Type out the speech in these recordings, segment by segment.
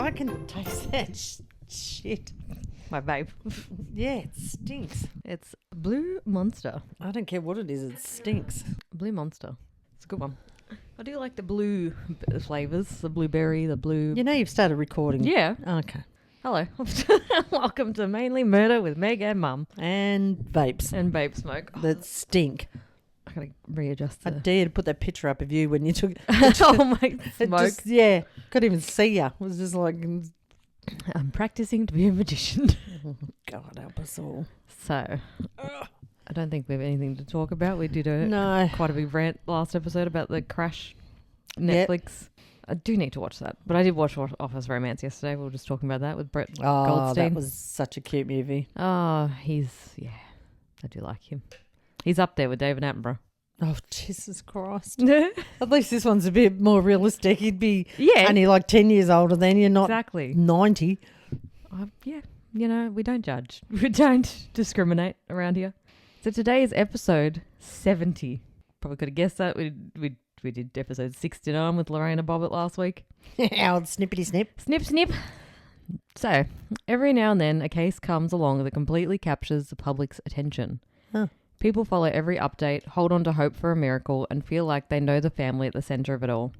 I can taste that shit. My babe. Yeah, it stinks. It's Blue Monster. I don't care what it is, it stinks. Blue Monster. It's a good one. I do like the blue flavours, the blueberry, the blue... You know you've started recording. Yeah. Okay. Hello. Welcome to Mainly Murder with Meg and Mum. And vapes. And Babe Smoke. That stink. I gotta readjust I dare to put that picture up of you when you took... oh my smoke. Just, yeah. Couldn't even see you. It was just like... I'm practicing to be a magician. God help us all. So, I don't think we have anything to talk about. We did quite a big rant last episode about the Crash Netflix. Yep. I do need to watch that. But I did watch Office Romance yesterday. We were just talking about that with Brett Goldstein. That was such a cute movie. Oh, I do like him. He's up there with David Attenborough. Oh, Jesus Christ. At least this one's a bit more realistic. He'd be only like 10 years older than you, not exactly 90. Yeah, we don't judge. We don't discriminate around here. So today is episode 70. Probably could have guessed that. We did episode 69 with Lorena Bobbitt last week. Old snippety snip. Snip, snip. So, every now and then a case comes along that completely captures the public's attention. Huh. People follow every update, hold on to hope for a miracle, and feel like they know the family at the centre of it all.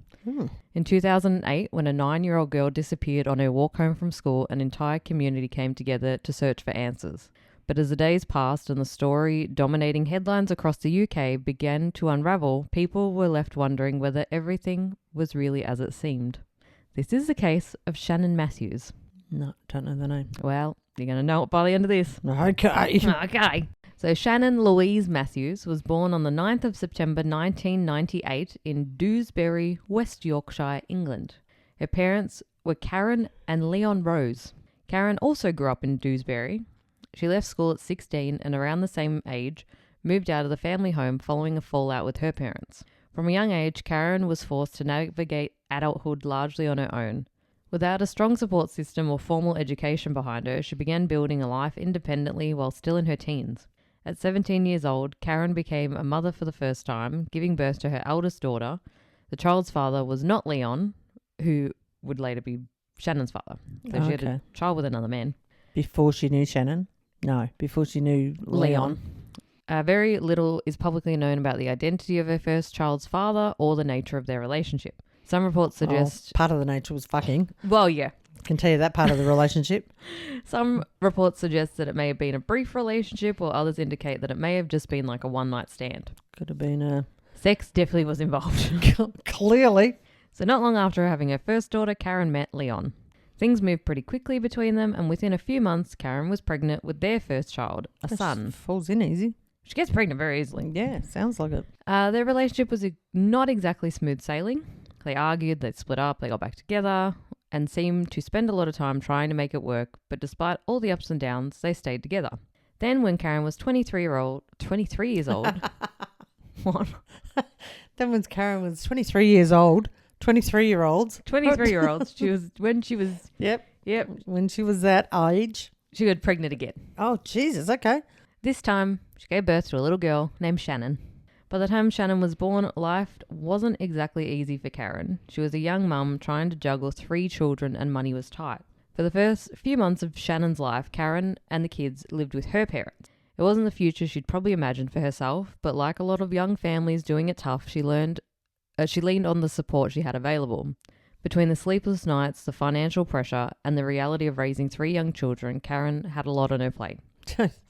In 2008, when a 9-year-old girl disappeared on her walk home from school, an entire community came together to search for answers. But as the days passed and the story dominating headlines across the UK began to unravel, people were left wondering whether everything was really as it seemed. This is the case of Shannon Matthews. No, don't know the name. Well, you're going to know it by the end of this. Okay. Okay. So Shannon Louise Matthews was born on the 9th of September 1998 in Dewsbury, West Yorkshire, England. Her parents were Karen and Leon Rose. Karen also grew up in Dewsbury. She left school at 16 and around the same age moved out of the family home following a fallout with her parents. From a young age, Karen was forced to navigate adulthood largely on her own. Without a strong support system or formal education behind her, she began building a life independently while still in her teens. At 17 years old, Karen became a mother for the first time, giving birth to her eldest daughter. The child's father was not Leon, who would later be Shannon's father. So she had a child with another man. Before she knew Shannon? No, before she knew Leon. Very little is publicly known about the identity of her first child's father or the nature of their relationship. Some reports suggest... part of the nature was fucking. Well, yeah. Can tell you that part of the relationship. Some reports suggest that it may have been a brief relationship, or others indicate that it may have just been like a one-night stand. Could have been a... Sex definitely was involved. Clearly. So not long after having her first daughter, Karen met Leon. Things moved pretty quickly between them, and within a few months, Karen was pregnant with their first child, a son. Falls in easy. She gets pregnant very easily. Yeah, sounds like it. Their relationship was not exactly smooth sailing. They argued, they split up, they got back together, and seemed to spend a lot of time trying to make it work, but despite all the ups and downs, they stayed together. Then when Karen was 23 years old... What? Then when Karen was 23 years old... 23-year-olds. 23-year-olds. When she was... Yep. When she was that age. She got pregnant again. Oh, Jesus. Okay. This time, she gave birth to a little girl named Shannon. By the time Shannon was born, life wasn't exactly easy for Karen. She was a young mum trying to juggle 3 children and money was tight. For the first few months of Shannon's life, Karen and the kids lived with her parents. It wasn't the future she'd probably imagined for herself, but like a lot of young families doing it tough, she leaned on the support she had available. Between the sleepless nights, the financial pressure, and the reality of raising 3 young children, Karen had a lot on her plate.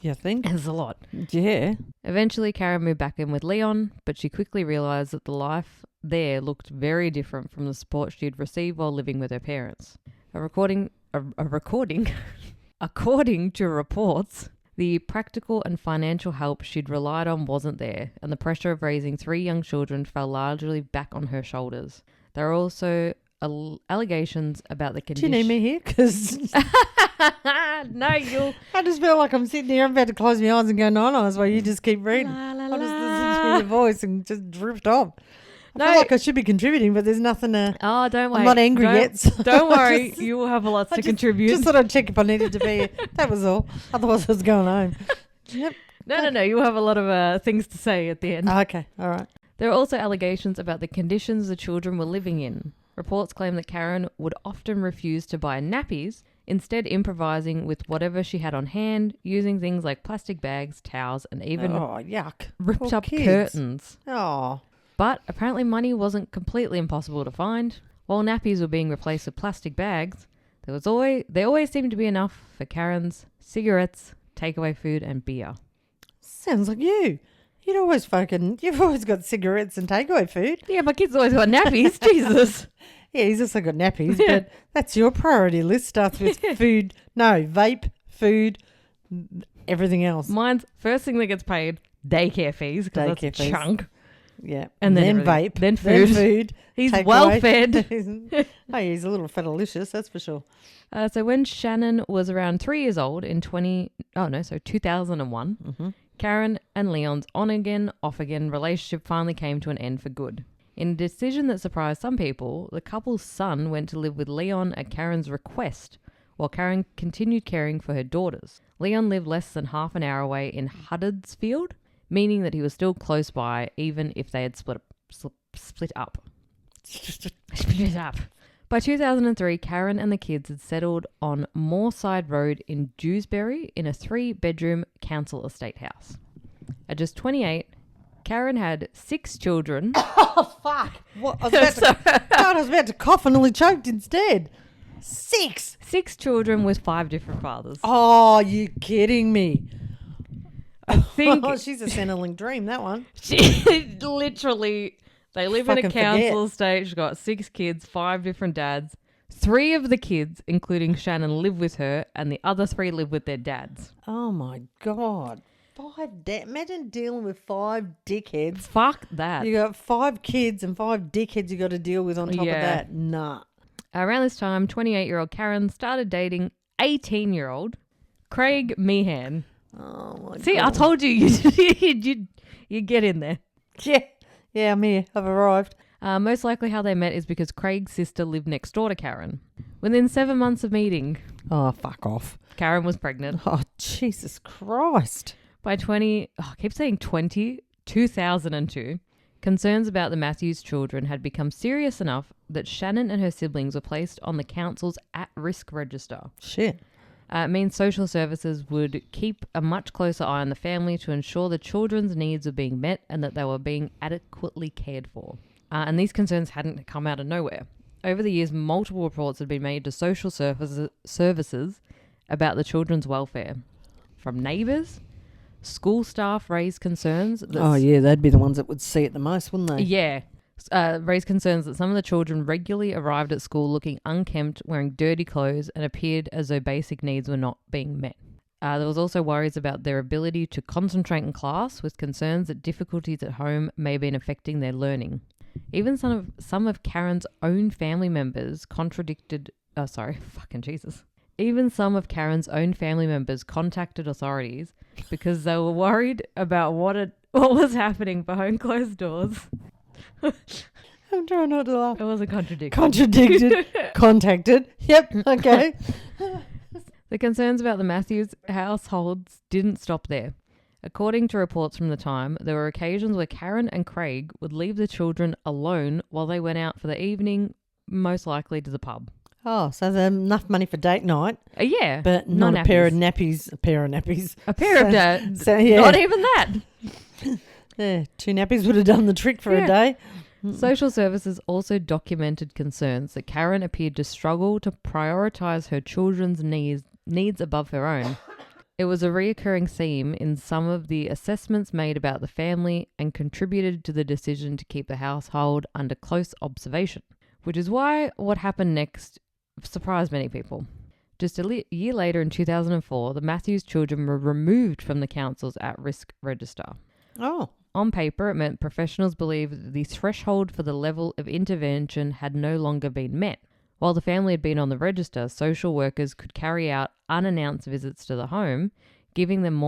You think? There's a lot. Yeah. Eventually, Karen moved back in with Leon, but she quickly realised that the life there looked very different from the support she'd received while living with her parents. According to reports, the practical and financial help she'd relied on wasn't there, and the pressure of raising 3 young children fell largely back on her shoulders. There are also allegations about the condition... Do you need me here? Because... No, you'll... I just feel like I'm sitting here, I'm about to close my eyes and go nice while you just keep reading. I'll just listen to your voice and just drift on. I feel like I should be contributing, but there's nothing to... Oh, don't worry. I'm not angry yet. So don't worry. You will have a lot to contribute. Just thought I'd check if I needed to be. That was all. Otherwise, I was going home. Yep. No. You have a lot of things to say at the end. Okay. All right. There are also allegations about the conditions the children were living in. Reports claim that Karen would often refuse to buy nappies, instead improvising with whatever she had on hand, using things like plastic bags, towels, and even yuck. ripped Poor up kids. curtains. Oh. But apparently money wasn't completely impossible to find. While nappies were being replaced with plastic bags, there always seemed to be enough for Karen's cigarettes, takeaway food, and beer. Sounds like you. You've always got cigarettes and takeaway food. Yeah, my kids always got nappies. Jesus. Yeah, he's also got nappies, but that's your priority list. Starts with food. No, vape, food, everything else. Mine's first thing that gets paid, daycare fees, because that's a chunk. Yeah. And then vape. Then food. He's well fed. He's a little fatalicious, that's for sure. So when Shannon was around 3 years old in 2001, Karen and Leon's on-again, off-again relationship finally came to an end for good. In a decision that surprised some people, the couple's son went to live with Leon at Karen's request, while Karen continued caring for her daughters. Leon lived less than half an hour away in Huddersfield, meaning that he was still close by even if they had split up. Split up. By 2003, Karen and the kids had settled on Moorside Road in Dewsbury in a 3-bedroom council estate house. At just 28, Karen had 6 children. Oh, fuck. What? I was about to cough and nearly choked instead. 6 children with 5 different fathers. Oh, you kidding me? I think she's a Centrelink dream, that one. She literally, they live in a Fucking council estate. She's got 6 kids, 5 different dads. 3 of the kids, including Shannon, live with her, and the other 3 live with their dads. Oh my God. 5 imagine dealing with 5 dickheads. Fuck that. You got 5 kids and 5 dickheads you got to deal with on top of that. Nah. Around this time, 28-year-old Karen started dating 18-year-old Craig Meehan. Oh my God. See, I told you, you get in there. Yeah, I'm here. I've arrived. Most likely how they met is because Craig's sister lived next door to Karen. Within 7 months of meeting... Oh, fuck off. Karen was pregnant. Oh, Jesus Christ. By 2002, concerns about the Matthews children had become serious enough that Shannon and her siblings were placed on the council's at-risk register. Shit. It means social services would keep a much closer eye on the family to ensure the children's needs were being met and that they were being adequately cared for. And these concerns hadn't come out of nowhere. Over the years, multiple reports had been made to social services about the children's welfare. From neighbours, school staff raised concerns. They'd be the ones that would see it the most, wouldn't they? Yeah. Raised concerns that some of the children regularly arrived at school looking unkempt, wearing dirty clothes, and appeared as though basic needs were not being met. There was also worries about their ability to concentrate in class, with concerns that difficulties at home may have been affecting their learning. Even some of Karen's own family members Even some of Karen's own family members contacted authorities because they were worried about what was happening behind closed doors. I'm trying not to laugh. It wasn't contradicted. Contacted. Yep. Okay. The concerns about the Matthews households didn't stop there. According to reports from the time, there were occasions where Karen and Craig would leave the children alone while they went out for the evening, most likely to the pub. Oh, so there's enough money for date night. Yeah. But not a pair of nappies. A pair of nappies. Not even that. Yeah, 2 nappies would have done the trick for a day. Social services also documented concerns that Karen appeared to struggle to prioritise her children's needs above her own. It was a reoccurring theme in some of the assessments made about the family and contributed to the decision to keep the household under close observation, which is why what happened next surprised many people. Just a year later in 2004, the Matthews children were removed from the council's at-risk register. Oh. On paper, it meant professionals believed that the threshold for the level of intervention had no longer been met. While the family had been on the register, social workers could carry out unannounced visits to the home, giving them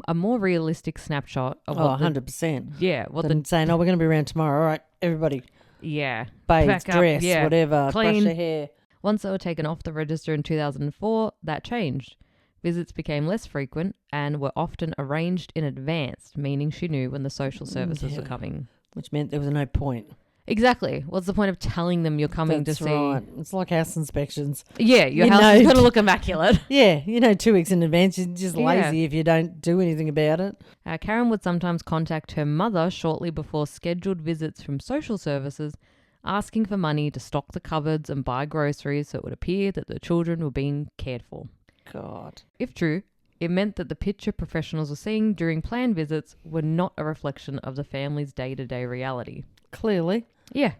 a more realistic snapshot of what 100%. Than saying, we're going to be around tomorrow. All right, everybody. Yeah. Bathe, dress, whatever, clean. Brush your hair. Once they were taken off the register in 2004, that changed. Visits became less frequent and were often arranged in advance, meaning she knew when the social services were coming. Which meant there was no point. Exactly. What's the point of telling them you're coming That's to see? right. It's like house inspections. Yeah, your You house know- is going to look immaculate. Yeah, 2 weeks in advance. You're just Yeah. lazy if you don't do anything about it. Karen would sometimes contact her mother shortly before scheduled visits from social services, asking for money to stock the cupboards and buy groceries so it would appear that the children were being cared for. God. If true, it meant that the picture professionals were seeing during planned visits were not a reflection of the family's day-to-day reality. Clearly. Yeah.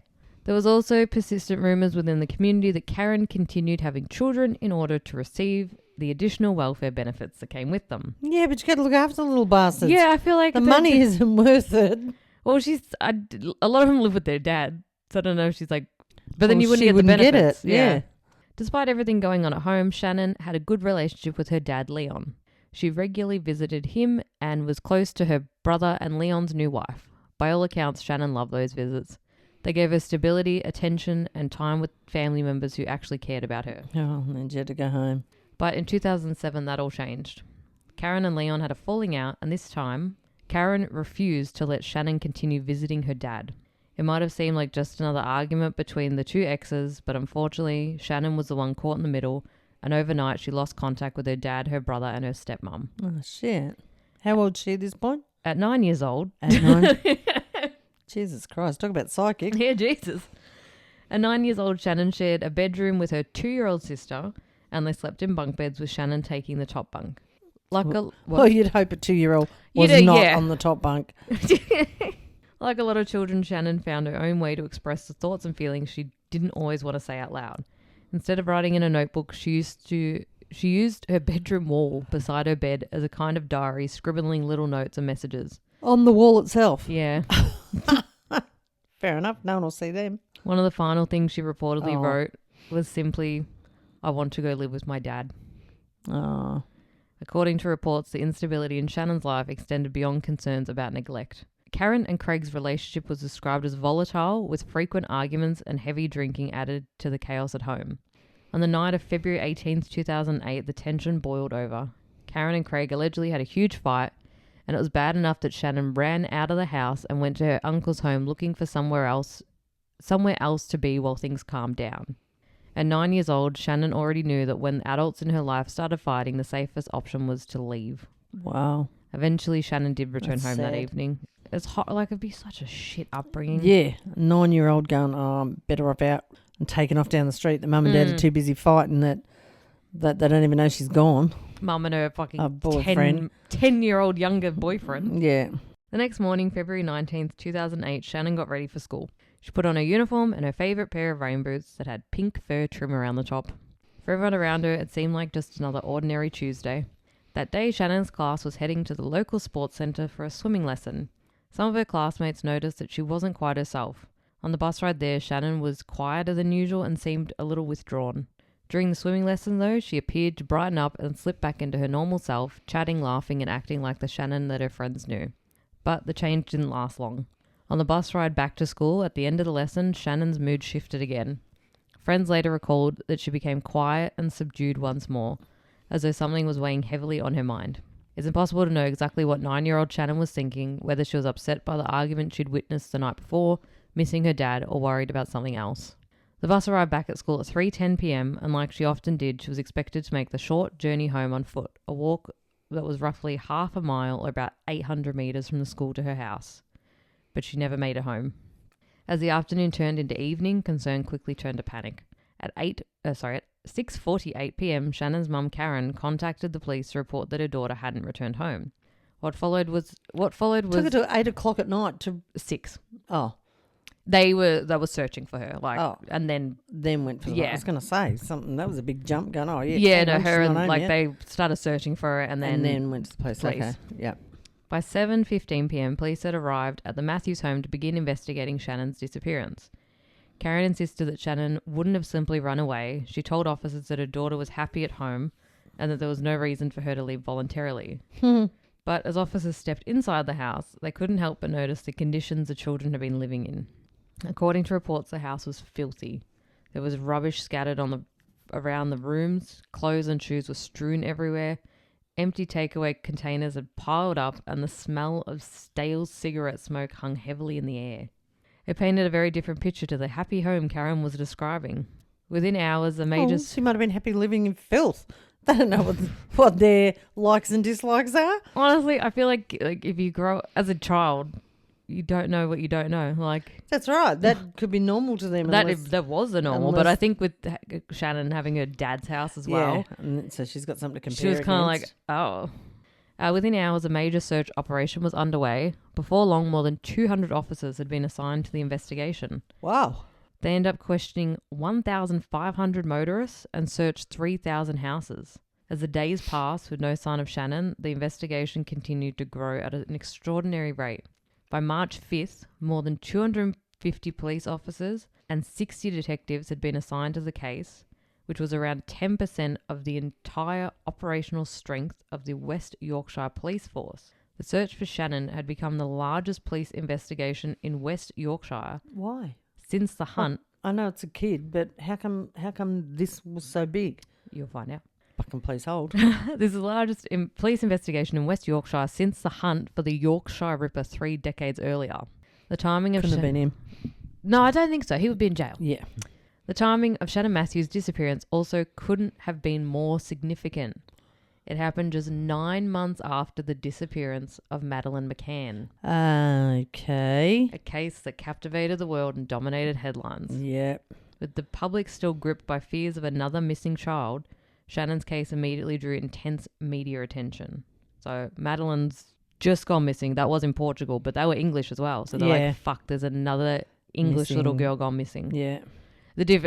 There was also persistent rumours within the community that Karen continued having children in order to receive the additional welfare benefits that came with them. Yeah, but you got to look after the little bastards. Yeah, I feel like The money isn't worth it. Well, a lot of them live with their dad, so I don't know if she's like... But then Well, you wouldn't she get the wouldn't get benefits. it, yeah. Despite everything going on at home, Shannon had a good relationship with her dad, Leon. She regularly visited him and was close to her brother and Leon's new wife. By all accounts, Shannon loved those visits. They gave her stability, attention, and time with family members who actually cared about her. Oh, and then she had to go home. But in 2007, that all changed. Karen and Leon had a falling out, and this time, Karen refused to let Shannon continue visiting her dad. It might have seemed like just another argument between the two exes, but unfortunately, Shannon was the one caught in the middle, and overnight she lost contact with her dad, her brother, and her stepmom. Oh, shit. How old is she at this point? At 9 years old. At 9? Jesus Christ. Talk about psychic. Yeah, Jesus. At 9 years old, Shannon shared a bedroom with her 2-year-old sister, and they slept in bunk beds with Shannon taking the top bunk. Well, you'd hope a 2-year-old was not on the top bunk. Like a lot of children, Shannon found her own way to express the thoughts and feelings she didn't always want to say out loud. Instead of writing in a notebook, she used her bedroom wall beside her bed as a kind of diary, scribbling little notes and messages. On the wall itself. Yeah. Fair enough. No one will see them. One of the final things she reportedly wrote was simply, "I want to go live with my dad." Oh. According to reports, the instability in Shannon's life extended beyond concerns about neglect. Karen and Craig's relationship was described as volatile, with frequent arguments and heavy drinking added to the chaos at home. On the night of February 18th, 2008, the tension boiled over. Karen and Craig allegedly had a huge fight, and it was bad enough that Shannon ran out of the house and went to her uncle's home looking for somewhere else to be while things calmed down. At 9 years old, Shannon already knew that when adults in her life started fighting, the safest option was to leave. Wow. Eventually, Shannon did return That's home sad. that evening. It's hot, like it'd be such a shit upbringing. Yeah. 9-year-old going, I'm better off out and taking off down the street. The mum and dad are too busy fighting that they don't even know she's gone. Mum and her fucking boyfriend. 10-year-old younger boyfriend. Yeah. The next morning, February 19th, 2008, Shannon got ready for school. She put on her uniform and her favourite pair of rain boots that had pink fur trim around the top. For everyone around her, it seemed like just another ordinary Tuesday. That day, Shannon's class was heading to the local sports centre for a swimming lesson. Some of her classmates noticed that she wasn't quite herself. On the bus ride there, Shannon was quieter than usual and seemed a little withdrawn. During the swimming lesson, though, she appeared to brighten up and slip back into her normal self, chatting, laughing, and acting like the Shannon that her friends knew. But the change didn't last long. On the bus ride back to school, at the end of the lesson, Shannon's mood shifted again. Friends later recalled that she became quiet and subdued once more, as though something was weighing heavily on her mind. It's impossible to know exactly what 9-year-old Shannon was thinking, whether she was upset by the argument she'd witnessed the night before, missing her dad, or worried about something else. The bus arrived back at school at 3:10 p.m, and like she often did, she was expected to make the short journey home on foot, a walk that was roughly half a mile or about 800 metres from the school to her house. But she never made it home. As the afternoon turned into evening, concern quickly turned to panic. At 6:48 p.m, Shannon's mum, Karen, contacted the police to report that her daughter hadn't returned home. What followed was Took her to 8 o'clock at night to 6. Oh. They were searching for her, and then went for I was going to say something. That was a big jump. Going, oh yeah. Yeah, no, her and they started searching for her, and then went to the police. Okay. Yeah. By 7:15 p.m, police had arrived at the Matthews home to begin investigating Shannon's disappearance. Karen insisted that Shannon wouldn't have simply run away. She told officers that her daughter was happy at home, and that there was no reason for her to leave voluntarily. But as officers stepped inside the house, they couldn't help but notice the conditions the children had been living in. According to reports, the house was filthy. There was rubbish scattered around the rooms, clothes and shoes were strewn everywhere, empty takeaway containers had piled up, and the smell of stale cigarette smoke hung heavily in the air. It painted a very different picture to the happy home Karen was describing. Within hours, a major... She might have been happy living in filth. They don't know what their likes and dislikes are. Honestly, I feel like if you grow as a child, you don't know what you don't know. Like that's right. That could be normal to them. That was the normal, but I think with Shannon having her dad's house as well, and so she's got something to compare. She was kind of like, oh. Within hours, a major search operation was underway. Before long, more than 200 officers had been assigned to the investigation. Wow. They ended up questioning 1,500 motorists and searched 3,000 houses. As the days passed with no sign of Shannon, the investigation continued to grow at an extraordinary rate. By March 5th, more than 250 police officers and 60 detectives had been assigned to the case, which was around 10% of the entire operational strength of the West Yorkshire Police Force. The search for Shannon had become the largest police investigation in West Yorkshire. Why? Since the hunt. I know it's a kid, but how come this was so big? You'll find out. Fucking please hold. This is the largest police investigation in West Yorkshire since the hunt for the Yorkshire Ripper 3 decades earlier. The timing of... Couldn't have been him. No, I don't think so. He would be in jail. Yeah. The timing of Shannon Matthews' disappearance also couldn't have been more significant. It happened just 9 months after the disappearance of Madeleine McCann. Okay. A case that captivated the world and dominated headlines. Yep. With the public still gripped by fears of another missing child, Shannon's case immediately drew intense media attention. So Madeleine's just gone missing. That was in Portugal, but they were English as well. So they're like, fuck, there's another English little girl gone missing. Yeah.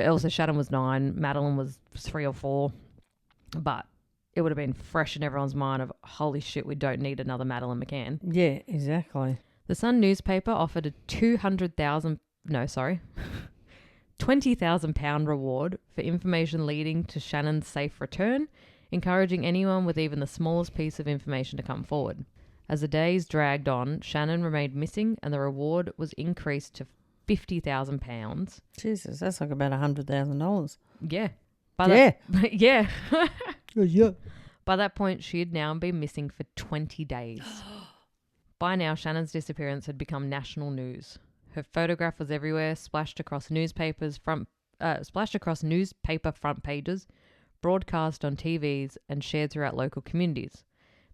Also, Shannon was 9, Madeleine was 3 or 4, but it would have been fresh in everyone's mind of, holy shit, we don't need another Madeleine McCann. Yeah, exactly. The Sun newspaper offered a £20,000 reward for information leading to Shannon's safe return, encouraging anyone with even the smallest piece of information to come forward. As the days dragged on, Shannon remained missing and the reward was increased to £50,000. Jesus, that's like about $100,000. Yeah. Yeah. Yeah. By that point, she had now been missing for 20 days. By now, Shannon's disappearance had become national news. Her photograph was everywhere, splashed across newspaper front pages, broadcast on TVs, and shared throughout local communities.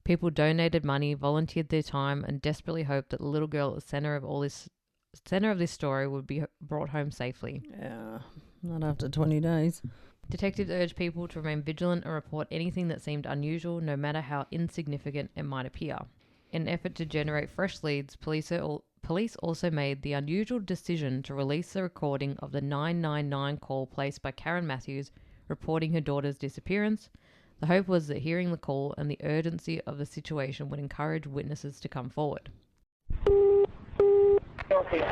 People donated money, volunteered their time, and desperately hoped that the little girl at the center of this story would be brought home safely. Yeah, not after 20 days. Detectives urged people to remain vigilant and report anything that seemed unusual, no matter how insignificant it might appear. In an effort to generate fresh leads, police also made the unusual decision to release the recording of the 999 call placed by Karen Matthews reporting her daughter's disappearance. The hope was that hearing the call and the urgency of the situation would encourage witnesses to come forward.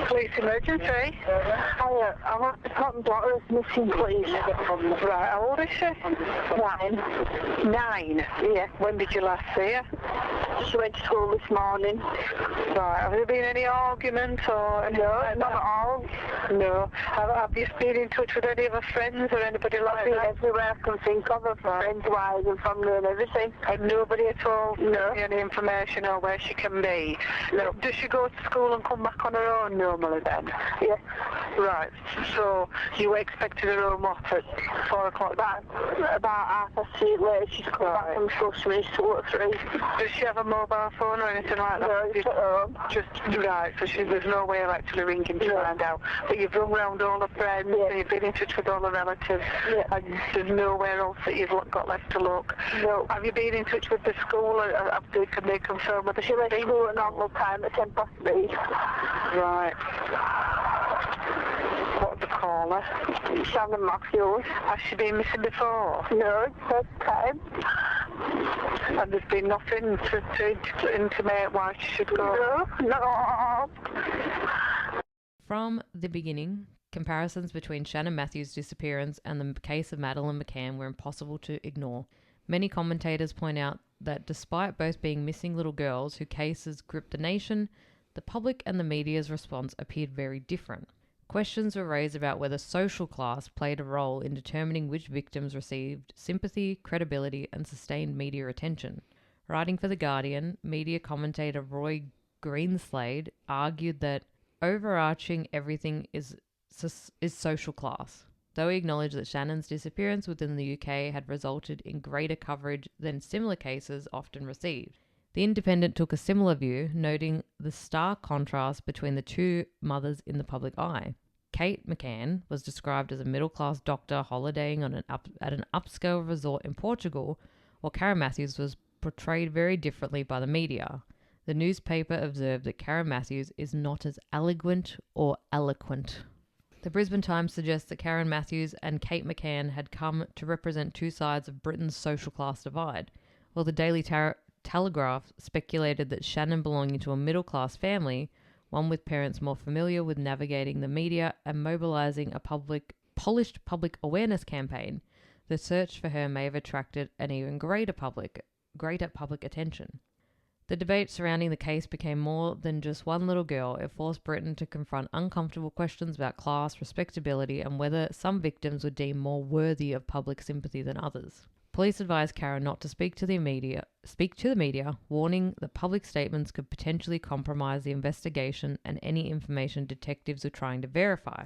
Police emergency. I want to put my daughter is missing, please. Right, how old is she? 9. 9? Yeah. When did you last see her? She went to school this morning. Right, have there been any arguments or... No, not at all. No. Have you been in touch with any of her friends or anybody like that? Everywhere I can think of her, friends-wise and family and everything. And nobody at all? No. Any information or where she can be? No. Does she go to school and come back on her own normally then? Yeah. Right, so you expected her home what at 4 o'clock? About 3:30 later she's come back from school, she means 2 or 3. Does she have a mobile phone or anything like that? No, it's at home. Just, right, so there's no way of actually ringing to find out. But you've rung round all the friends and you've been in touch with all the relatives and there's nowhere else that you've got left to look. No. Have you been in touch with the school or can they confirm whether she went to school at normal time at 3:10? Right. What do they call her? Shannon Matthews. Has she been missing before? No, it's first time. And there's been nothing to intimate why she should go? No. From the beginning, comparisons between Shannon Matthews' disappearance and the case of Madeleine McCann were impossible to ignore. Many commentators point out that despite both being missing little girls whose cases gripped the nation, the public and the media's response appeared very different. Questions were raised about whether social class played a role in determining which victims received sympathy, credibility, and sustained media attention. Writing for The Guardian, media commentator Roy Greenslade argued that overarching everything is social class. Though he acknowledged that Shannon's disappearance within the UK had resulted in greater coverage than similar cases often received. The Independent took a similar view, noting the stark contrast between the two mothers in the public eye. Kate McCann was described as a middle-class doctor holidaying at an upscale resort in Portugal, while Karen Matthews was portrayed very differently by the media. The newspaper observed that Karen Matthews is not as eloquent or eloquent. The Brisbane Times suggests that Karen Matthews and Kate McCann had come to represent two sides of Britain's social class divide, while the Daily Telegraph speculated that Shannon belonging to a middle-class family, one with parents more familiar with navigating the media and mobilising a polished public awareness campaign. The search for her may have attracted an even greater public attention. The debate surrounding the case became more than just one little girl. It forced Britain to confront uncomfortable questions about class, respectability, and whether some victims were deemed more worthy of public sympathy than others. Police advised Karen not to speak to the media, warning that public statements could potentially compromise the investigation and any information detectives were trying to verify.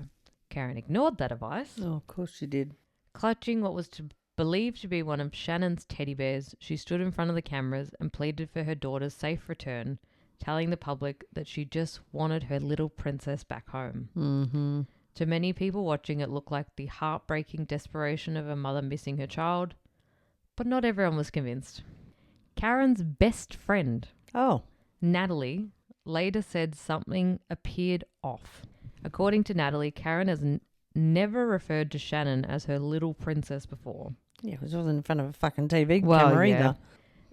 Karen ignored that advice. Oh, of course she did. Clutching what was believed to be one of Shannon's teddy bears, she stood in front of the cameras and pleaded for her daughter's safe return, telling the public that she just wanted her little princess back home. Mm-hmm. To many people watching, it looked like the heartbreaking desperation of a mother missing her child, but not everyone was convinced. Karen's best friend, Natalie, later said something appeared off. According to Natalie, Karen has never referred to Shannon as her little princess before. Yeah, it wasn't in front of a fucking TV camera either.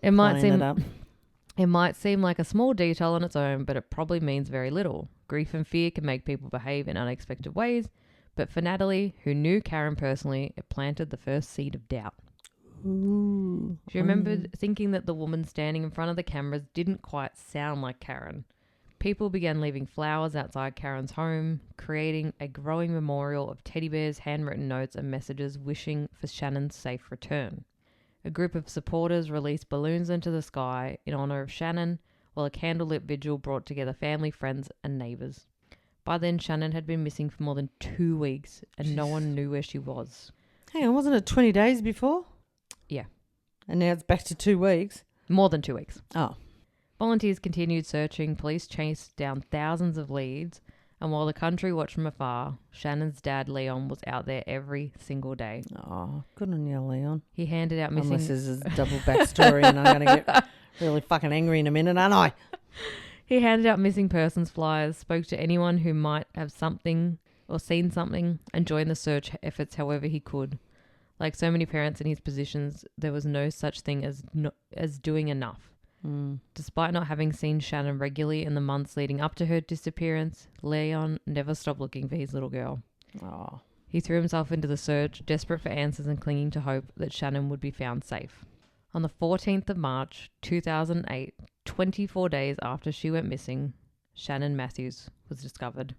It might seem like a small detail on its own, but it probably means very little. Grief and fear can make people behave in unexpected ways, but for Natalie, who knew Karen personally, it planted the first seed of doubt. Ooh. She remembered thinking that the woman standing in front of the cameras didn't quite sound like Karen. People began leaving flowers outside Karen's home, creating a growing memorial of teddy bears, handwritten notes and messages wishing for Shannon's safe return. A group of supporters released balloons into the sky in honour of Shannon, while a candlelit vigil brought together family, friends and neighbours. By then, Shannon had been missing for more than 2 weeks and no one knew where she was. Hang on, wasn't it 20 days before? Yeah. And now it's back to 2 weeks? More than 2 weeks. Oh. Volunteers continued searching, police chased down thousands of leads, and while the country watched from afar, Shannon's dad, Leon, was out there every single day. Oh, good on you, Leon. He handed out missing... Unless there's a double backstory and I'm going to get really fucking angry in a minute, aren't I? He handed out missing persons flyers, spoke to anyone who might have something or seen something, and joined the search efforts however he could. Like so many parents in his positions, there was no such thing as doing enough. Despite not having seen Shannon regularly in the months leading up to her disappearance, Leon never stopped looking for his little girl. Oh. He threw himself into the search, desperate for answers and clinging to hope that Shannon would be found safe. On the 14th of March, 2008, 24 days after she went missing, Shannon Matthews was discovered.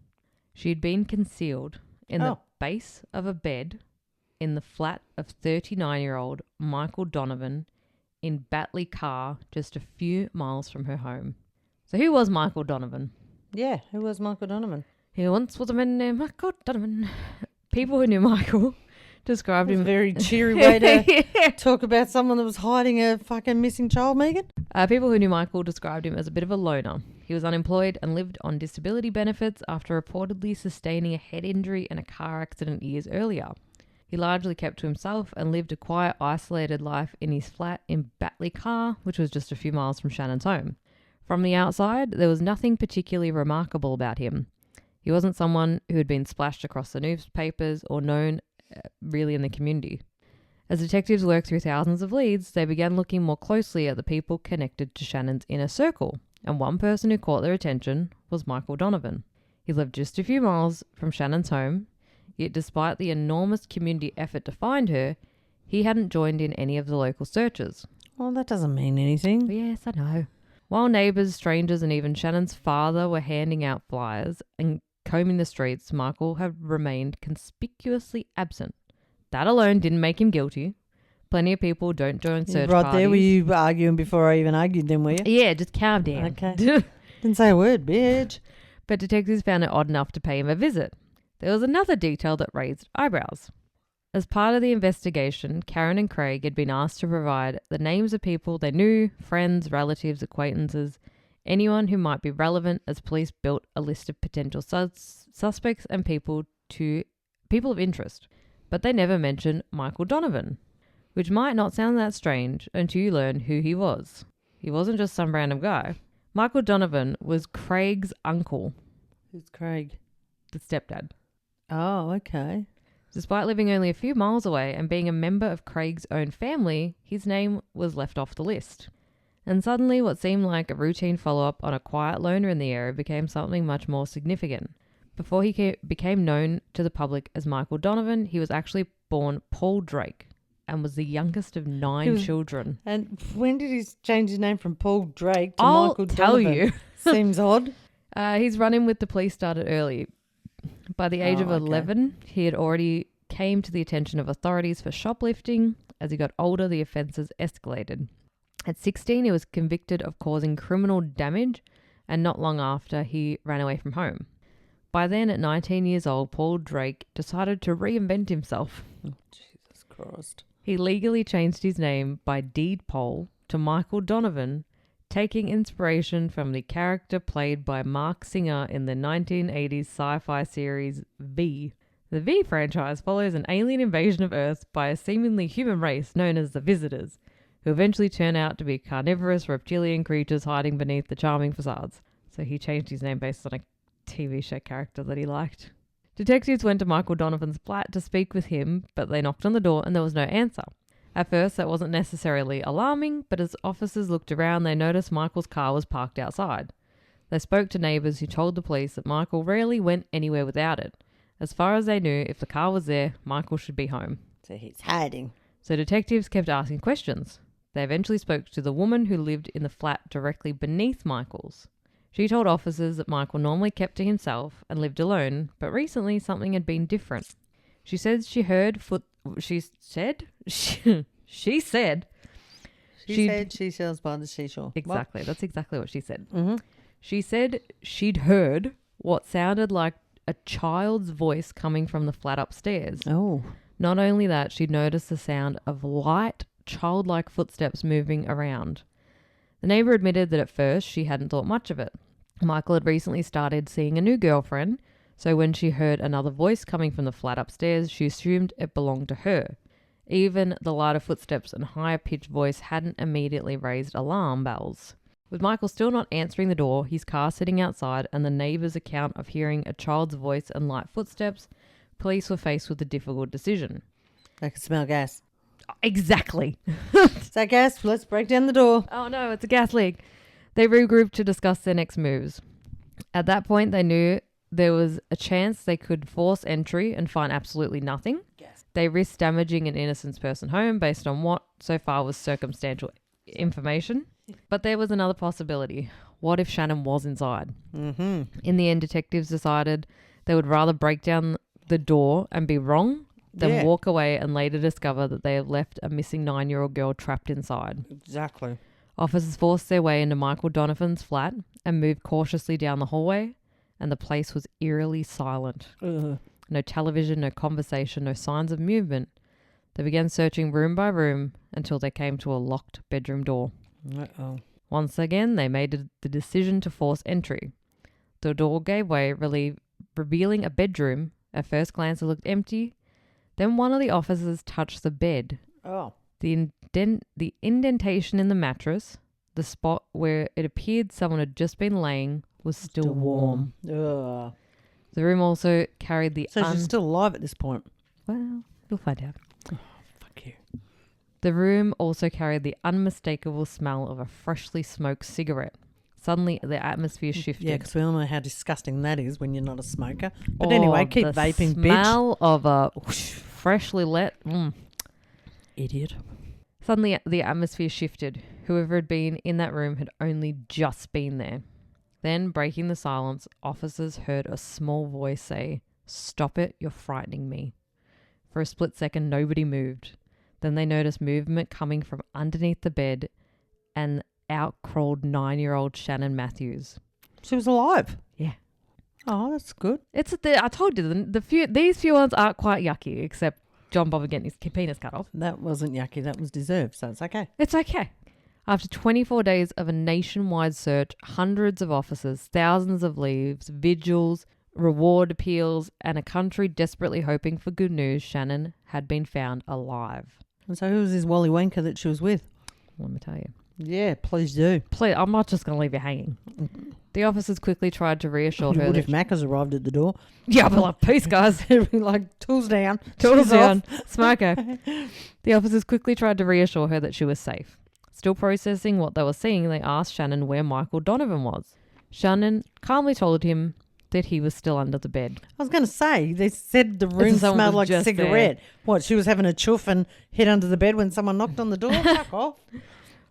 She had been concealed in the base of a bed in the flat of 39-year-old Michael Donovan in Batley Car, just a few miles from her home. So who was Michael Donovan? Yeah, who was Michael Donovan? He once was a man named Michael Donovan. People who knew Michael described him... A very cheery way to talk about someone that was hiding a fucking missing child, Megan. People who knew Michael described him as a bit of a loner. He was unemployed and lived on disability benefits after reportedly sustaining a head injury in a car accident years earlier. He largely kept to himself and lived a quiet, isolated life in his flat in Batley Car, which was just a few miles from Shannon's home. From the outside, there was nothing particularly remarkable about him. He wasn't someone who had been splashed across the newspapers or known really in the community. As detectives worked through thousands of leads, they began looking more closely at the people connected to Shannon's inner circle, and one person who caught their attention was Michael Donovan. He lived just a few miles from Shannon's home. Yet despite the enormous community effort to find her, he hadn't joined in any of the local searches. Well, that doesn't mean anything. Yes, I know. While neighbours, strangers and even Shannon's father were handing out flyers and combing the streets, Michael had remained conspicuously absent. That alone didn't make him guilty. Plenty of people don't join search right parties. There, were you arguing before I even argued then, were you? Yeah, just calm down. Okay. Didn't say a word, bitch. but detectives found it odd enough to pay him a visit. There was another detail that raised eyebrows. As part of the investigation, Karen and Craig had been asked to provide the names of people they knew, friends, relatives, acquaintances, anyone who might be relevant, as police built a list of potential suspects and people of interest. But they never mentioned Michael Donovan, which might not sound that strange until you learn who he was. He wasn't just some random guy. Michael Donovan was Craig's uncle. Who's Craig? The stepdad. Oh, okay. Despite living only a few miles away and being a member of Craig's own family, his name was left off the list. And suddenly what seemed like a routine follow-up on a quiet loner in the area became something much more significant. Before he became known to the public as Michael Donovan, he was actually born Paul Drake and was the youngest of 9 children. And when did he change his name from Paul Drake to I'll Michael tell Donovan? you. Seems odd. His run-in with the police started early. By the age of 11, he had already came to the attention of authorities for shoplifting. As he got older, the offences escalated. At 16, he was convicted of causing criminal damage, and not long after, he ran away from home. By then, at 19 years old, Paul Drake decided to reinvent himself. Oh, Jesus Christ. He legally changed his name by deed poll to Michael Donovan, taking inspiration from the character played by Mark Singer in the 1980s sci-fi series V. The V franchise follows an alien invasion of Earth by a seemingly human race known as the Visitors, who eventually turn out to be carnivorous reptilian creatures hiding beneath the charming facades. So he changed his name based on a TV show character that he liked. Detectives went to Michael Donovan's flat to speak with him, but they knocked on the door and there was no answer. At first, that wasn't necessarily alarming, but as officers looked around, they noticed Michael's car was parked outside. They spoke to neighbours who told the police that Michael rarely went anywhere without it. As far as they knew, if the car was there, Michael should be home. So he's hiding. So detectives kept asking questions. They eventually spoke to the woman who lived in the flat directly beneath Michael's. She told officers that Michael normally kept to himself and lived alone, but recently something had been different. She said she heard She said she seashells by the seashore. Exactly. That's exactly what she said. Mm-hmm. She said she'd heard what sounded like a child's voice coming from the flat upstairs. Oh. Not only that, she'd noticed the sound of light, childlike footsteps moving around. The neighbour admitted that at first she hadn't thought much of it. Michael had recently started seeing a new girlfriend, so when she heard another voice coming from the flat upstairs, she assumed it belonged to her. Even the lighter footsteps and higher-pitched voice hadn't immediately raised alarm bells. With Michael still not answering the door, his car sitting outside, and the neighbour's account of hearing a child's voice and light footsteps, police were faced with a difficult decision. I can smell gas. Exactly. Is that gas? Let's break down the door. Oh no, it's a gas leak. They regrouped to discuss their next moves. At that point, they knew there was a chance they could force entry and find absolutely nothing. Yes. They risked damaging an innocent person's home based on what so far was circumstantial information. But there was another possibility. What if Shannon was inside? Mm-hmm. In the end, detectives decided they would rather break down the door and be wrong than walk away and later discover that they have left a missing 9-year-old girl trapped inside. Exactly. Officers forced their way into Michael Donovan's flat and moved cautiously down the hallway, and the place was eerily silent. Ugh. No television, no conversation, no signs of movement. They began searching room by room until they came to a locked bedroom door. Uh-oh. Once again, they made the decision to force entry. The door gave way, revealing a bedroom. At first glance, it looked empty. Then one of the officers touched the bed. Oh. The indentation in the mattress, the spot where it appeared someone had just been laying, was still warm. Ugh. The room also carried the... So she's still alive at this point. Well, you'll find out. Oh, fuck you. The room also carried the unmistakable smell of a freshly smoked cigarette. Suddenly, the atmosphere shifted. Yeah, because we all know how disgusting that is when you're not a smoker. But anyway, keep vaping, bitch. The smell of a freshly lit... Idiot. Suddenly, the atmosphere shifted. Whoever had been in that room had only just been there. Then, breaking the silence, officers heard a small voice say, "Stop it, you're frightening me." For a split second, nobody moved. Then they noticed movement coming from underneath the bed, and out crawled 9-year-old Shannon Matthews. She was alive? Yeah. Oh, that's good. I told you these few ones aren't quite yucky, except John Bobby getting his penis cut off. That wasn't yucky. That was deserved, so it's okay. It's okay. After 24 days of a nationwide search, hundreds of officers, thousands of leaves, vigils, reward appeals, and a country desperately hoping for good news, Shannon had been found alive. And so who was this Wally Wanker that she was with? Let me tell you. Yeah, please do. Please, I'm not just going to leave you hanging. The officers quickly tried to reassure her. What if Macca's arrived at the door? Yeah, I'll be like, peace, guys. Like, tools down. Tools down. Smoko. The officers quickly tried to reassure her that she was safe. Still processing what they were seeing, they asked Shannon where Michael Donovan was. Shannon calmly told him that he was still under the bed. I was going to say, they said the room Someone smelled was like a just cigarette. there. What, she was having a chuff and hid under the bed when someone knocked on the door? Fuck off.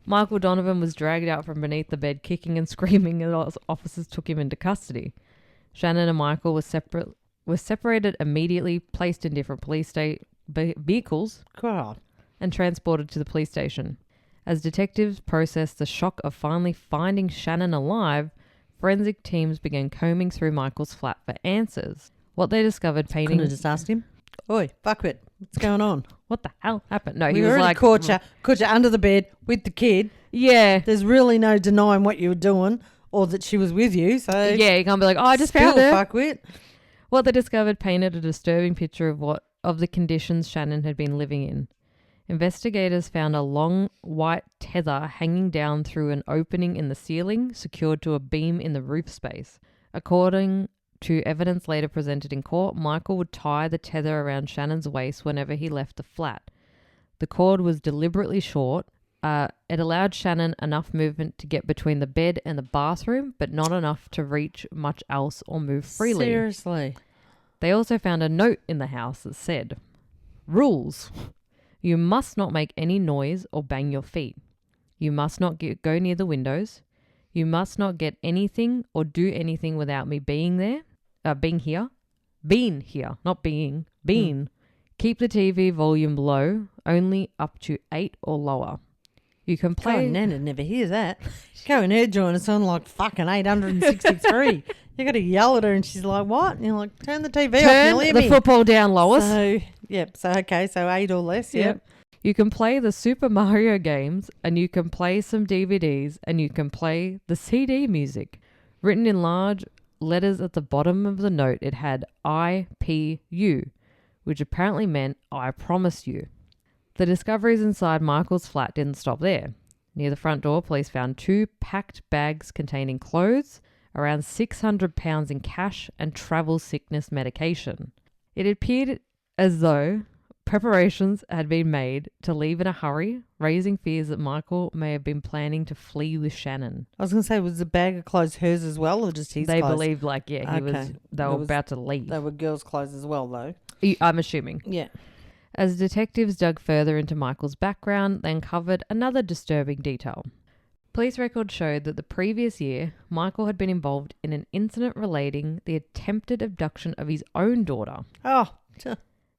Michael Donovan was dragged out from beneath the bed, kicking and screaming as officers took him into custody. Shannon and Michael were separated immediately, placed in different police vehicles, God. and transported to the police station. As detectives processed the shock of finally finding Shannon alive, forensic teams began combing through Michael's flat for answers. What they discovered Couldn't painting... have just asked him, oi, fuckwit, what's going on? What the hell happened? No, We he was already like... caught you under the bed with the kid. Yeah. There's really no denying what you were doing or that she was with you. So Yeah, you can't be like, oh, I just spill, found her. fuckwit. What they discovered painted a disturbing picture of the conditions Shannon had been living in. Investigators found a long white tether hanging down through an opening in the ceiling, secured to a beam in the roof space. According to evidence later presented in court, Michael would tie the tether around Shannon's waist whenever he left the flat. The cord was deliberately short. It allowed Shannon enough movement to get between the bed and the bathroom, but not enough to reach much else or move freely. Seriously. They also found a note in the house that said, "Rules. You must not make any noise or bang your feet. You must not go near the windows. You must not get anything or do anything without me being here. Being here, not being. Being. Keep the TV volume low, only up to 8 or lower. You can play..." God, Nana'd never hear that. Go in her joint, it's on like fucking 863. You got to yell at her and she's like, what? And you're like, turn the TV off. Turn You'll hear the me. football down, Lois. So, yep. So, okay. So 8 or less. Yep. You can play the Super Mario games, and you can play some DVDs, and you can play the CD music. Written in large letters at the bottom of the note, it had IPU, which apparently meant I promise you. The discoveries inside Michael's flat didn't stop there. Near the front door, police found 2 packed bags containing clothes, around 600 pounds in cash, and travel sickness medication. It appeared as though preparations had been made to leave in a hurry, raising fears that Michael may have been planning to flee with Shannon. I was going to say, was the bag of clothes hers as well or just his They clothes? believed they were about to leave. They were girls' clothes as well, though. I'm assuming. Yeah. As detectives dug further into Michael's background, they uncovered another disturbing detail. Police records showed that the previous year, Michael had been involved in an incident relating the attempted abduction of his own daughter. Oh.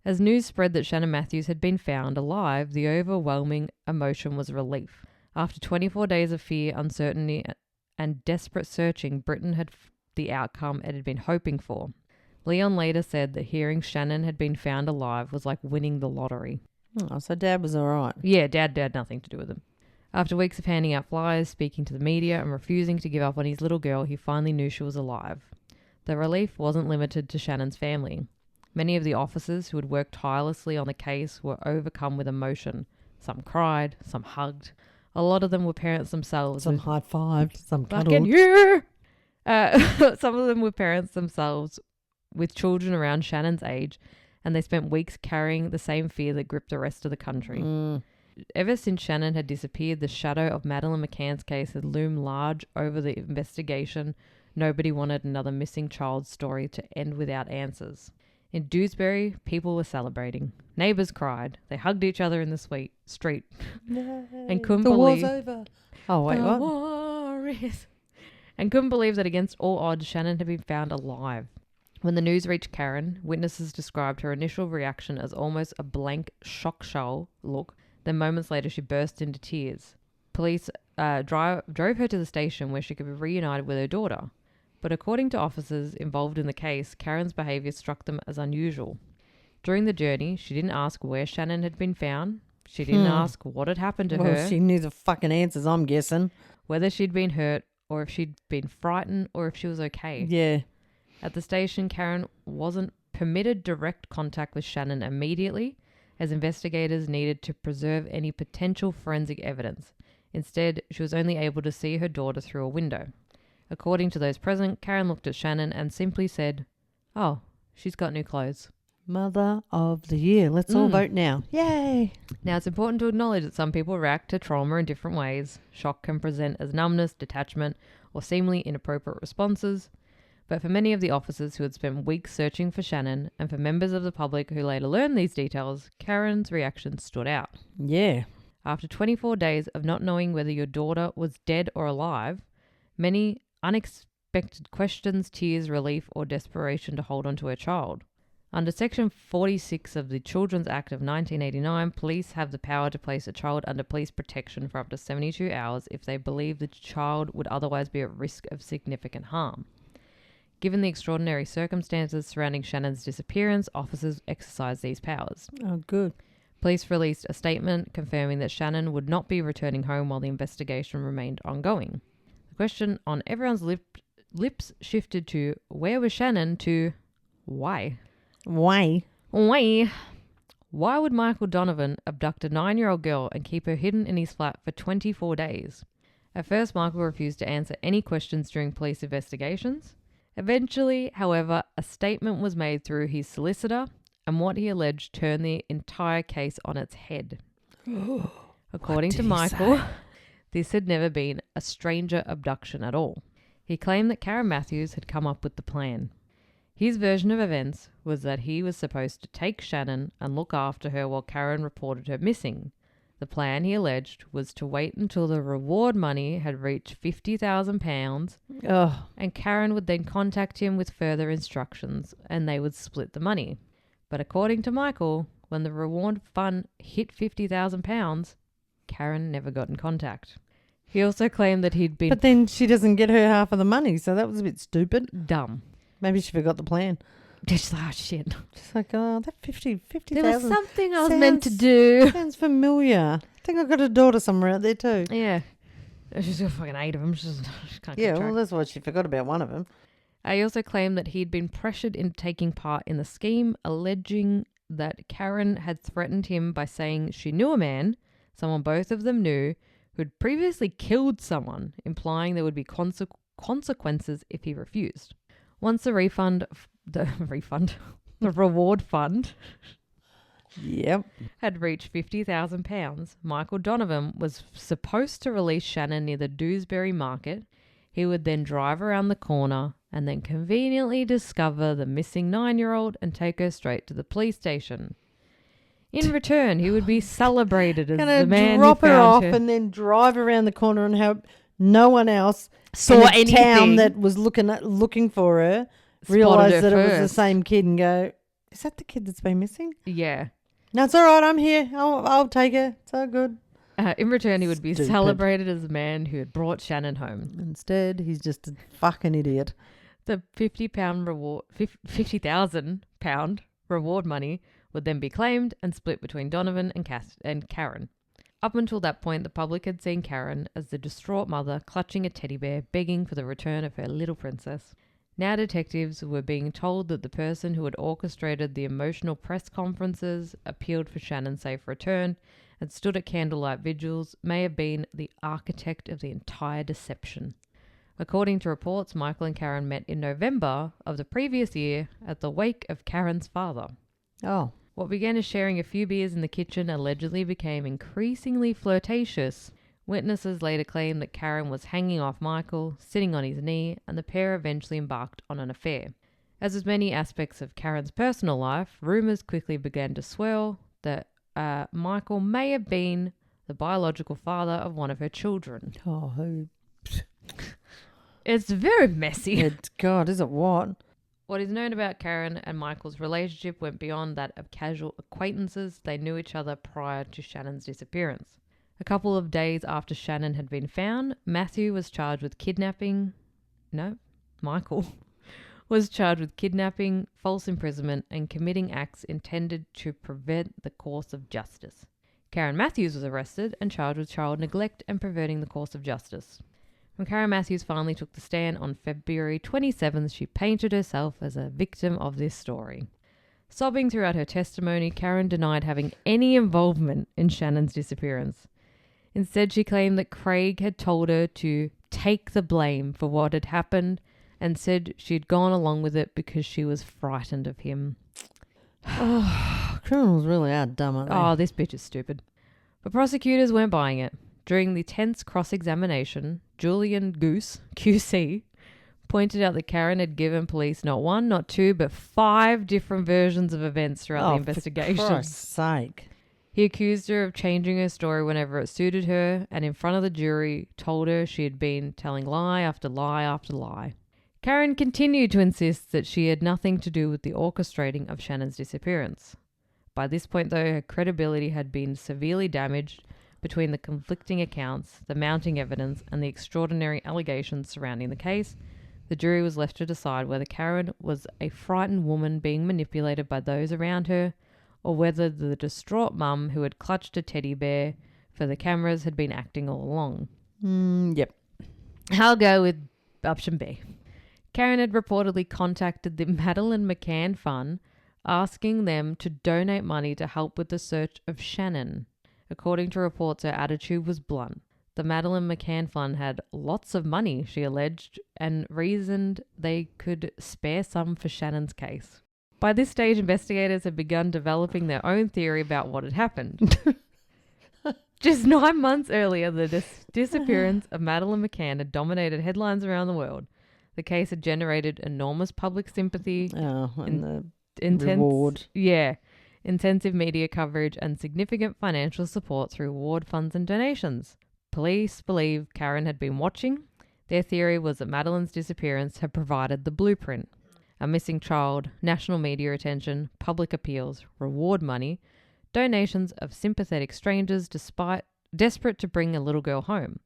As news spread that Shannon Matthews had been found alive, the overwhelming emotion was relief. After 24 days of fear, uncertainty, and desperate searching, Britain had the outcome it had been hoping for. Leon later said that hearing Shannon had been found alive was like winning the lottery. Oh, so Dad was all right. Yeah, Dad had nothing to do with him. After weeks of handing out flyers, speaking to the media, and refusing to give up on his little girl, he finally knew she was alive. The relief wasn't limited to Shannon's family. Many of the officers who had worked tirelessly on the case were overcome with emotion. Some cried, some hugged. A lot of them were parents themselves. Some high-fived, some Fucking cuddled. yeah! Some of them were parents themselves with children around Shannon's age, and they spent weeks carrying the same fear that gripped the rest of the country. Ever since Shannon had disappeared, the shadow of Madeleine McCann's case had loomed large over the investigation. Nobody wanted another missing child story to end without answers. In Dewsbury, people were celebrating. Neighbours cried. They hugged each other in the street. And couldn't believe... The war's over. Oh, wait, the what? war is... And couldn't believe that against all odds, Shannon had been found alive. When the news reached Karen, witnesses described her initial reaction as almost a blank shock-shell look. Then moments later, she burst into tears. Police drove her to the station where she could be reunited with her daughter. But according to officers involved in the case, Karen's behaviour struck them as unusual. During the journey, she didn't ask where Shannon had been found. She didn't ask what had happened to her. She knew the fucking answers, I'm guessing. Whether she'd been hurt or if she'd been frightened or if she was okay. Yeah. At the station, Karen wasn't permitted direct contact with Shannon immediately, as investigators needed to preserve any potential forensic evidence. Instead, she was only able to see her daughter through a window. According to those present, Karen looked at Shannon and simply said, "Oh, she's got new clothes." Mother of the year. Let's all vote now. Yay. Now, it's important to acknowledge that some people react to trauma in different ways. Shock can present as numbness, detachment, or seemingly inappropriate responses. But for many of the officers who had spent weeks searching for Shannon, and for members of the public who later learned these details, Karen's reaction stood out. Yeah. After 24 days of not knowing whether your daughter was dead or alive, many unexpected questions, tears, relief, or desperation to hold on to her child. Under Section 46 of the Children's Act of 1989, police have the power to place a child under police protection for up to 72 hours if they believe the child would otherwise be at risk of significant harm. Given the extraordinary circumstances surrounding Shannon's disappearance, officers exercised these powers. Oh, good. Police released a statement confirming that Shannon would not be returning home while the investigation remained ongoing. The question on everyone's lips shifted to where was Shannon to why? Why? Why would Michael Donovan abduct a 9-year-old girl and keep her hidden in his flat for 24 days? At first, Michael refused to answer any questions during police investigations. Eventually, however, a statement was made through his solicitor, and what he alleged turned the entire case on its head. According to Michael, this had never been a stranger abduction at all. He claimed that Karen Matthews had come up with the plan. His version of events was that he was supposed to take Shannon and look after her while Karen reported her missing. The plan, he alleged, was to wait until the reward money had reached £50,000 and Karen would then contact him with further instructions and they would split the money. But according to Michael, when the reward fund hit £50,000, Karen never got in contact. He also claimed that he'd been... But then she doesn't get her half of the money, so that was a bit stupid. dumb. Maybe she forgot the plan. Just shit. Just like, oh, that 50,000. There was something I was meant to do. Sounds familiar. I think I've got a daughter somewhere out there too. Yeah. She's got fucking 8 of them. She can't Yeah, keep track. well, that's why she forgot about one of them. He also claimed that he'd been pressured into taking part in the scheme, alleging that Karen had threatened him by saying she knew a man, someone both of them knew, who had previously killed someone, implying there would be consequences if he refused. Once the reward fund had reached £50,000, Michael Donovan was supposed to release Shannon near the Dewsbury Market. He would then drive around the corner and then conveniently discover the missing 9-year-old and take her straight to the police station. In return, he would be celebrated as the man drop who her found off her. and then drive around the corner and hope no one else Saw in the anything. town that was looking for her Spotted realised her that it was the first. same kid and go, is that the kid that's been missing? Yeah. No, it's all right. I'm here. I'll take her. It's all good. In return, he would be Stupid. celebrated as the man who had brought Shannon home. Instead, he's just a fucking idiot. The £50,000 reward money would then be claimed and split between Donovan and Karen. Up until that point, the public had seen Karen as the distraught mother clutching a teddy bear, begging for the return of her little princess. Now detectives were being told that the person who had orchestrated the emotional press conferences, appealed for Shannon's safe return, and stood at candlelight vigils may have been the architect of the entire deception. According to reports, Michael and Karen met in November of the previous year at the wake of Karen's father. Oh. What began as sharing a few beers in the kitchen allegedly became increasingly flirtatious. Witnesses later claimed that Karen was hanging off Michael, sitting on his knee, and the pair eventually embarked on an affair. As with many aspects of Karen's personal life, rumours quickly began to swirl that Michael may have been the biological father of one of her children. Oh, who? It's very messy. God, is it what? What is known about Karen and Michael's relationship went beyond that of casual acquaintances. They knew each other prior to Shannon's disappearance. A couple of days after Shannon had been found, Matthew was charged with kidnapping. No, Michael, was charged with kidnapping, false imprisonment, and committing acts intended to prevent the course of justice. Karen Matthews was arrested and charged with child neglect and perverting the course of justice. When Karen Matthews finally took the stand on February 27th, she painted herself as a victim of this story. Sobbing throughout her testimony, Karen denied having any involvement in Shannon's disappearance. Instead, she claimed that Craig had told her to take the blame for what had happened and said she had gone along with it because she was frightened of him. Criminals really are dumb, aren't they? Oh, this bitch is stupid. But prosecutors weren't buying it. During the tense cross-examination, Julian Goose, QC, pointed out that Karen had given police not one, not two, but 5 different versions of events throughout the investigation. For Christ's sake. He accused her of changing her story whenever it suited her, and in front of the jury told her she had been telling lie after lie after lie. Karen continued to insist that she had nothing to do with the orchestrating of Shannon's disappearance. By this point, though, her credibility had been severely damaged between the conflicting accounts, the mounting evidence, and the extraordinary allegations surrounding the case. The jury was left to decide whether Karen was a frightened woman being manipulated by those around her, or whether the distraught mum who had clutched a teddy bear for the cameras had been acting all along. Yep. I'll go with option B. Karen had reportedly contacted the Madeleine McCann Fund, asking them to donate money to help with the search of Shannon. According to reports, her attitude was blunt. The Madeleine McCann Fund had lots of money, she alleged, and reasoned they could spare some for Shannon's case. By this stage, investigators had begun developing their own theory about what had happened. Just 9 months earlier, the disappearance of Madeleine McCann had dominated headlines around the world. The case had generated enormous public sympathy. Oh, and the intense reward. Yeah. Intensive media coverage and significant financial support through award funds and donations. Police believe Karen had been watching. Their theory was that Madeleine's disappearance had provided the blueprint. A missing child, national media attention, public appeals, reward money, donations of sympathetic strangers desperate to bring a little girl home.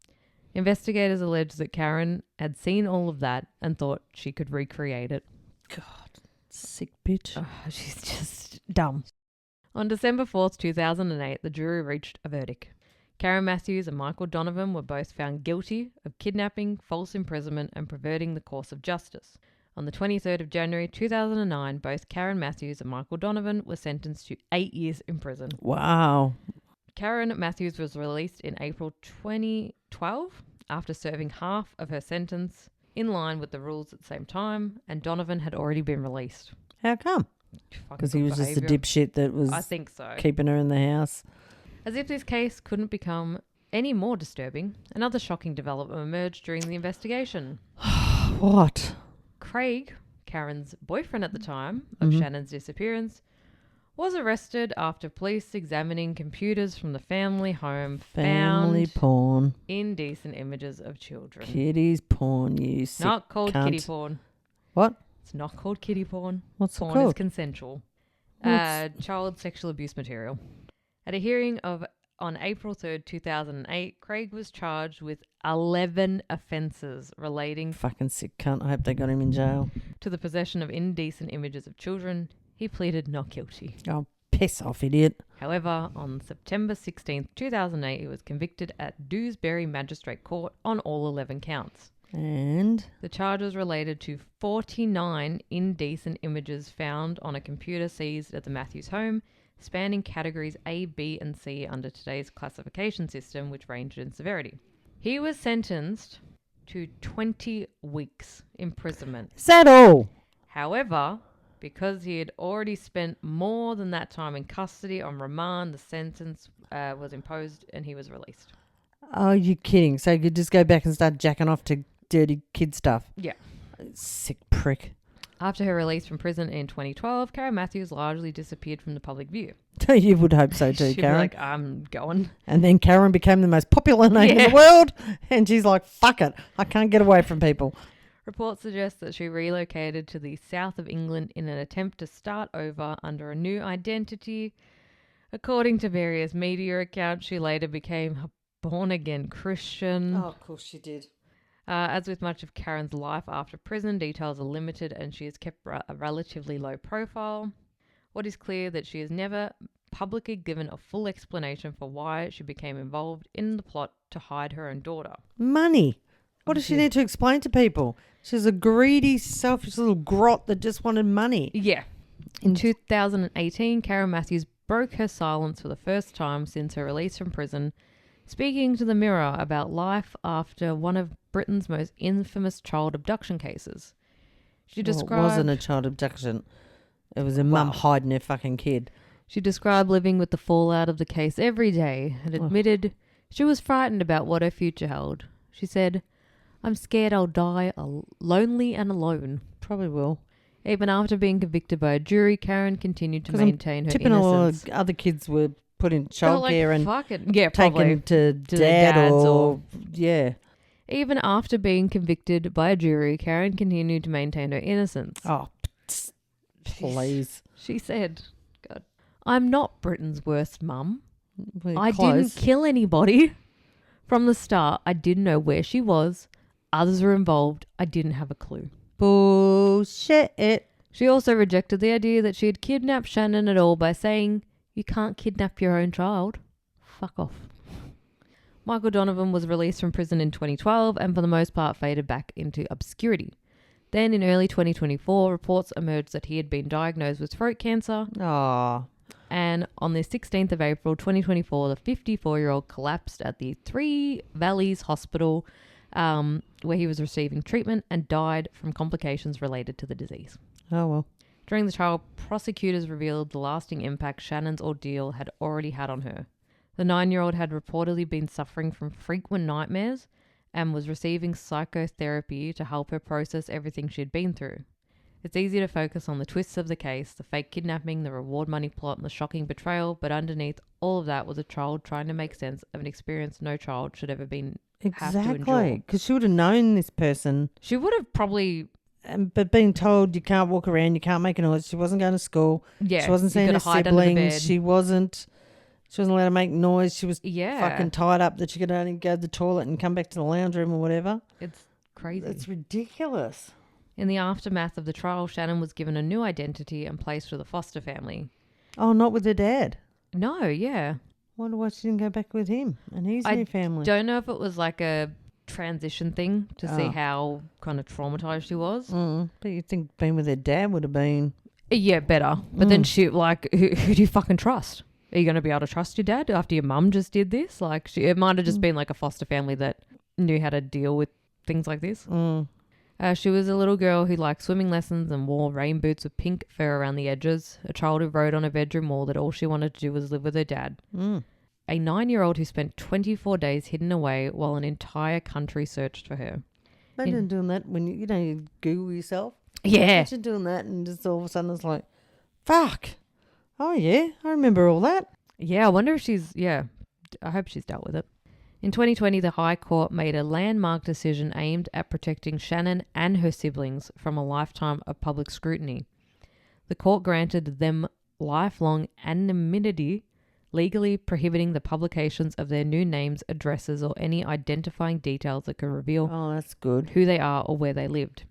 Investigators alleged that Karen had seen all of that and thought she could recreate it. God, sick bitch. Oh, she's just dumb. On December 4th, 2008, the jury reached a verdict. Karen Matthews and Michael Donovan were both found guilty of kidnapping, false imprisonment, and perverting the course of justice. On the 23rd of January 2009, both Karen Matthews and Michael Donovan were sentenced to 8 years in prison. Wow. Karen Matthews was released in April 2012 after serving half of her sentence in line with the rules at the same time, and Donovan had already been released. How come? Because he was just a dipshit that was I think so. keeping her in the house. As if this case couldn't become any more disturbing, another shocking development emerged during the investigation. What? Craig, Karen's boyfriend at the time of Shannon's disappearance, was arrested after police examining computers from the family home Family found porn. indecent images of children. Kitty's porn, you sick Not called cunt. kitty porn. What? It's not called kitty porn. What's it Porn is called? consensual. What's- Child sexual abuse material. At a hearing on April 3rd, 2008, Craig was charged with 11 offences relating Fucking sick cunt. I hope they got him in jail. to the possession of indecent images of children. He pleaded not guilty. Oh, piss off, idiot. However, on September 16th, 2008, he was convicted at Dewsbury Magistrate Court on all 11 counts. And? The charges related to 49 indecent images found on a computer seized at the Matthews home, spanning categories A, B, and C under today's classification system, which ranged in severity. He was sentenced to 20 weeks imprisonment. Is that all? However, because he had already spent more than that time in custody on remand, the sentence was imposed and he was released. Oh, you kidding? So you could just go back and start jacking off to dirty kid stuff? Yeah. Sick prick. After her release from prison in 2012, Karen Matthews largely disappeared from the public view. You would hope so too, She'd be Karen. like, I'm going. And then Karen became the most popular name in the world. And she's like, fuck it. I can't get away from people. Reports suggest that she relocated to the south of England in an attempt to start over under a new identity. According to various media accounts, she later became a born-again Christian. Oh, of course she did. As with much of Karen's life after prison, details are limited and she has kept a relatively low profile. What is clear that she has never publicly given a full explanation for why she became involved in the plot to hide her own daughter. Money. What does she need to explain to people? She's a greedy, selfish little grot that just wanted money. Yeah. In 2018, Karen Matthews broke her silence for the first time since her release from prison, speaking to the Mirror about life after one of Britain's most infamous child abduction cases. She described... Well, it wasn't a child abduction. It was a mum hiding her fucking kid. She described living with the fallout of the case every day and admitted she was frightened about what her future held. She said, "I'm scared I'll die lonely and alone." Probably will. Even after being convicted by a jury, Karen continued to maintain her innocence. A lot of other kids were put in childcare and taken to dad or... Yeah. Even after being convicted by a jury, Karen continued to maintain her innocence. Oh, please. She said, God, "I'm not Britain's worst mum. I Close. didn't kill anybody. From the start, I didn't know where she was. Others were involved. I didn't have a clue." Bullshit. She also rejected the idea that she had kidnapped Shannon at all by saying, "You can't kidnap your own child. Fuck off." Michael Donovan was released from prison in 2012 and for the most part faded back into obscurity. Then in early 2024, reports emerged that he had been diagnosed with throat cancer. Aww. And on the 16th of April 2024, the 54-year-old collapsed at the Three Valleys Hospital where he was receiving treatment and died from complications related to the disease. Oh, well. During the trial, prosecutors revealed the lasting impact Shannon's ordeal had already had on her. The 9-year-old had reportedly been suffering from frequent nightmares and was receiving psychotherapy to help her process everything she'd been through. It's easy to focus on the twists of the case, the fake kidnapping, the reward money plot, and the shocking betrayal, but underneath all of that was a child trying to make sense of an experience no child should ever have to endure. Exactly, because she would have known this person. She would have probably... But being told you can't walk around, you can't make a noise. She wasn't going to school. Yeah, she wasn't seeing her siblings. She wasn't allowed to make noise. She was fucking tied up that she could only go to the toilet and come back to the lounge room or whatever. It's crazy. It's ridiculous. In the aftermath of the trial, Shannon was given a new identity and placed with a foster family. Oh, not with her dad? No, yeah. Wonder why she didn't go back with him and his new family. I don't know if it was like a transition thing to see how kind of traumatized she was. But you think being with her dad would have been... Yeah, better. But then she, like, who do you fucking trust? Are you going to be able to trust your dad after your mum just did this? Like, it might have just been like a foster family that knew how to deal with things like this. She was a little girl who liked swimming lessons and wore rain boots with pink fur around the edges. A child who wrote on a bedroom wall that all she wanted to do was live with her dad. A 9-year-old who spent 24 days hidden away while an entire country searched for her. Imagine doing that when you Google yourself. Yeah. Imagine doing that and just all of a sudden it's like, fuck. Oh, yeah, I remember all that. Yeah, I wonder if she's, I hope she's dealt with it. In 2020, the High Court made a landmark decision aimed at protecting Shannon and her siblings from a lifetime of public scrutiny. The court granted them lifelong anonymity, legally prohibiting the publications of their new names, addresses, or any identifying details that could reveal that's good. Who they are or where they lived.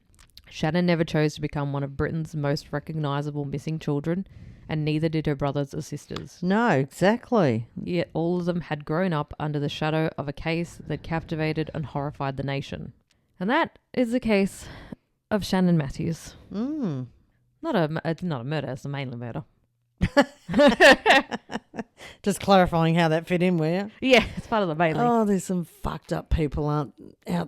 Shannon never chose to become one of Britain's most recognisable missing children, and neither did her brothers or sisters. No, exactly. Yet all of them had grown up under the shadow of a case that captivated and horrified the nation. And that is the case of Shannon Matthews. It's not a murder, it's a mainly murder. Just clarifying how that fit in, will you? Yeah, it's part of the mainly. Oh, there's some fucked up people out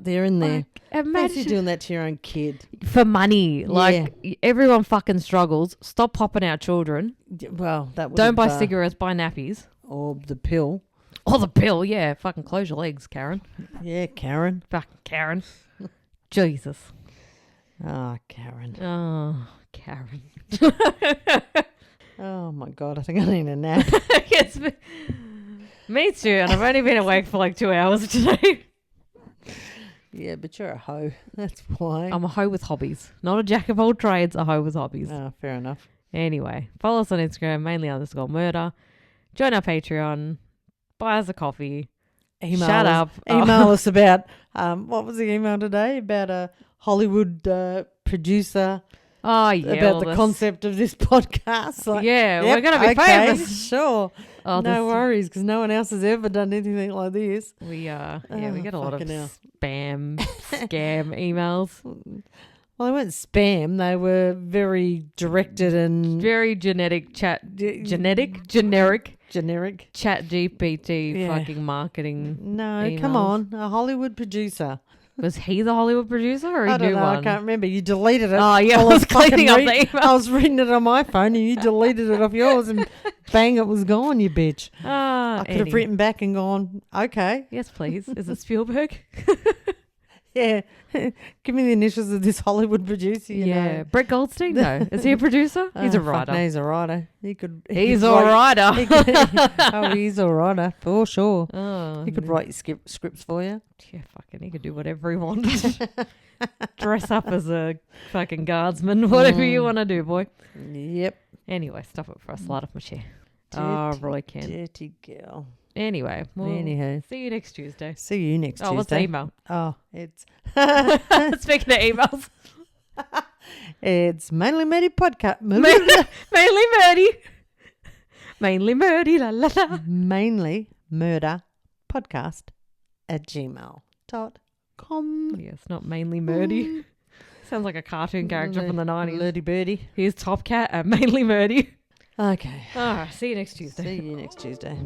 there in there. Imagine doing that to your own kid. For money. Like, everyone fucking struggles. Stop popping out children. Well, that would Don't buy cigarettes, buy nappies. Or the pill. Or the pill, yeah. Fucking close your legs, Karen. Yeah, Karen. Fucking Karen. Jesus. Oh, Karen. Oh, Karen. Oh, my God. I think I need a nap. Yes, me too. And I've only been awake for like 2 hours today. Yeah, but you're a hoe. That's why. I'm a hoe with hobbies. Not a jack of all trades, a hoe with hobbies. Oh, fair enough. Anyway, follow us on Instagram, mainly_murder. Join our Patreon. Buy us a coffee. email Shut us, up. Email us about, what was the email today? About a Hollywood producer. Oh, yeah. About the concept of this podcast. Like, yeah, we're going to be famous. Sure. Oh, no worries, because no one else has ever done anything like this. We we get a lot of fucking hell. spam, scam emails. Well, they weren't spam. They were very directed and Very generic chat GPT fucking marketing. No, come emails. on. A Hollywood producer. Was he the Hollywood producer or he I don't knew know. one? I can't remember. You deleted it. Oh, yeah, I While was cleaning up the I email. was reading it on my phone and you deleted it off yours and bang, it was gone, you bitch. I could have written back and gone, okay. Yes, please. Is it Spielberg? Yeah. Give me the initials of this Hollywood producer. You know. Brett Goldstein, though. Is he a producer? He's a Oh, fuck writer. no, he's a writer. He's a writer. He's a writer, for sure. Oh, He could write your scripts for you. yeah, fucking, he could do whatever he wanted. Dress up as a fucking guardsman, whatever you want to do, boy. Yep. Anyway, stop it for a slut of my shit. Oh, Roy Kent. Dirty girl. Anyway, well, Anyhow. see you next Tuesday. See you next Tuesday. What's the email? Oh, it's Speaking of emails. it's MainlyMurderPodcast. Mainly Murdy. Mainly Murdy, la la la. MainlyMurderPodcast @gmail.com. Yeah, it's not mainly Murdy. Sounds like a cartoon character from the 90s. Lurdy birdie. Here's Top Cat at Mainly Murdy. Okay. All right, see you next Tuesday. See you next Tuesday.